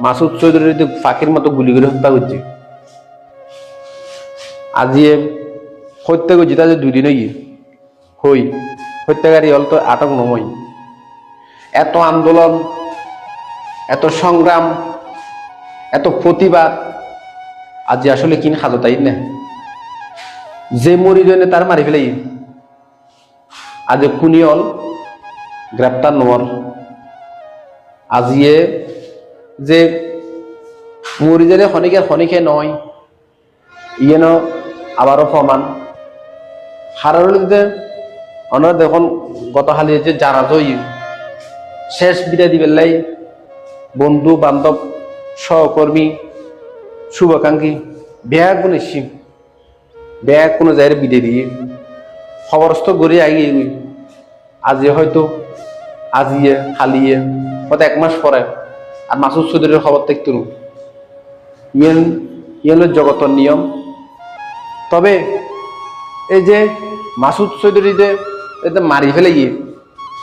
মাসুদ চৌধুরীর ফাঁকির মতো গুলি করে হত্যা করছে। আজিয়ে হত্যা করছি তাদের 2 দিন হই হত্যাকারী হল তো আটক নময়। এত আন্দোলন, এত সংগ্রাম, এত প্রতিবাদ আজি আসলে কিন খাজো তাই না, যে মরি জন্য তার মারি ফেলাই আজ খুনি হল গ্রেপ্তার নমর। আজিয়ে যে মরি জেলে খনিকে নয় ইয়েন আবারও প্রমাণ হারারলিতে ওনারা দেখুন গত হালি যে জানা তো শেষ বিদায় দিবেন লাই বন্ধু বান্ধব সহকর্মী শুভাকাঙ্ক্ষী ব্যাগ নিশ্চিম ব্যাগ কোনো জায়গায় বিদায় দিয়ে খবরস্থ গড়ে আগে আজি হয়তো আজিয়ে হালিয়ে হয়তো 1 মাস পরে আর মাসুদ চৌধুরীর খবর দেখতো ইয়েন জগতর নিয়ম। তবে এই যে মাসুদ চৌধুরী যে মারি ফেলে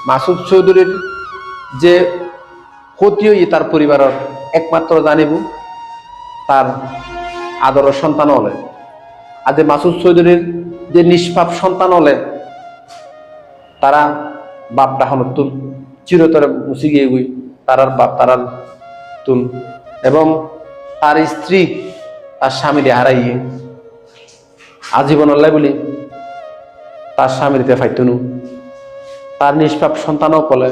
মাসুদ চৌধুরীর যে ক্ষতিও তার পরিবারের একমাত্র জানিব তার আদরের সন্তান হলে। আজ মাসুদ চৌধুরীর যে নিষ্পাপ সন্তান হলে তারা বাপ ডাহনত তুন চিরতরে মুছি গিয়ে তারার বাপ তারার তুন এবং তার স্ত্রী তার স্বামীরে হারাইয়ে আজীবন আল্লাহ বলি তার স্বামীতে ফাইতুনু তার নিষ্পাপ সন্তানও কলে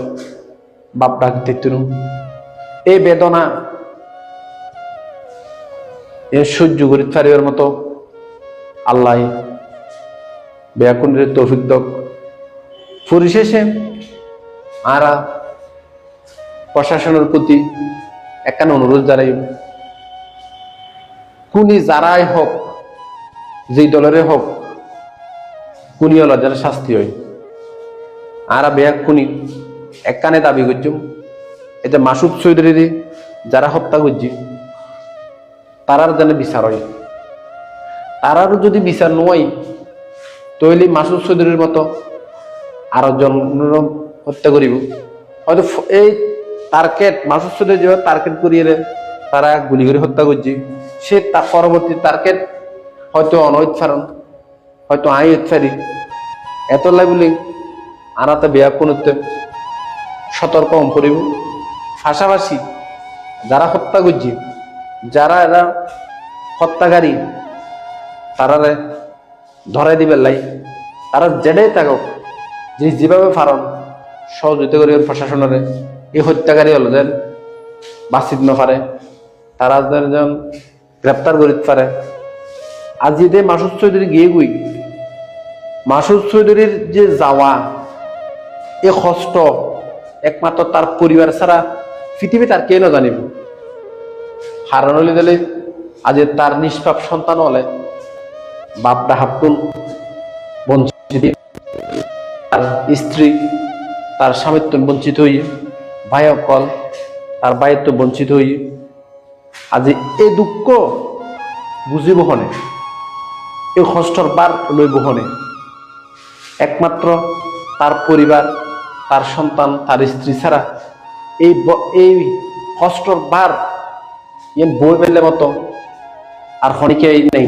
বাপ ডাক দিতুনু। এই বেদনা সহ্য করিতে পারিবার মতো আল্লাহ ব্যাকুণ্ডের তৌফিক দক। পরিশেষে আরা প্রশাসনের প্রতি একখান অনুরোধ জানাই, খুনি যারাই হোক যেই দলের হোক খুনি হল যারা শাস্তি হয়। আরা বেয়াক খুনি একখানে দাবি করছি এতে মাসুদ চৌধুরীর যারা হত্যা করছি তারার যেন বিচার হয়। তারারও যদি বিচার নয় তাহলে মাসুদ চৌধুরীর মতো আরো জন হত্যা করিব। হয়তো এই টার্গেট মাসুদ চৌধুরী যেভাবে টার্গেট করিয়ে তারা গুলি করে হত্যা করছে সে তার পরবর্তী টার্গেট হয়তো অনৈত ফারণ হয়তো আই ফারি এত লাগলে আনাতে বেয়া কোনতে সতর্ক করিব। পাশাপাশি যারা হত্যা করছে যারা এরা হত্যাকারী তারা ধরাই দিবে লাই তারা যেটাই থাকুক যে যেভাবে ফারণ সহযোগিতা করি প্রশাসনের এই হত্যাকারী হলো যেন বাঁচিত নপারে তারা যেন গ্রেপ্তার করিতে পারে। আজ যে মাসুদ চৌধুরী গিয়ে মাসুদ চৌধুরীর যে যাওয়া এ কষ্ট একমাত্র তার পরিবার ছাড়া পৃথিবী তার কে না জানিব। হারান হলে দিলে আজ তার নিষ্পাপ সন্তান হলে বাপটা হাতুন বঞ্চিত, তার স্ত্রী তার স্বামীত্ব বঞ্চিত হইয়ে ভাই অকল তার ভাইত্ব বঞ্চিত হইয়ে আজ এই দুঃখ বুঝিব হনে এই কষ্টর বার লইব হনে একমাত্র তার পরিবার তার সন্তান তার স্ত্রী ছাড়া এই কষ্টর বার বই পেলে মতো আর হনিকে নেই।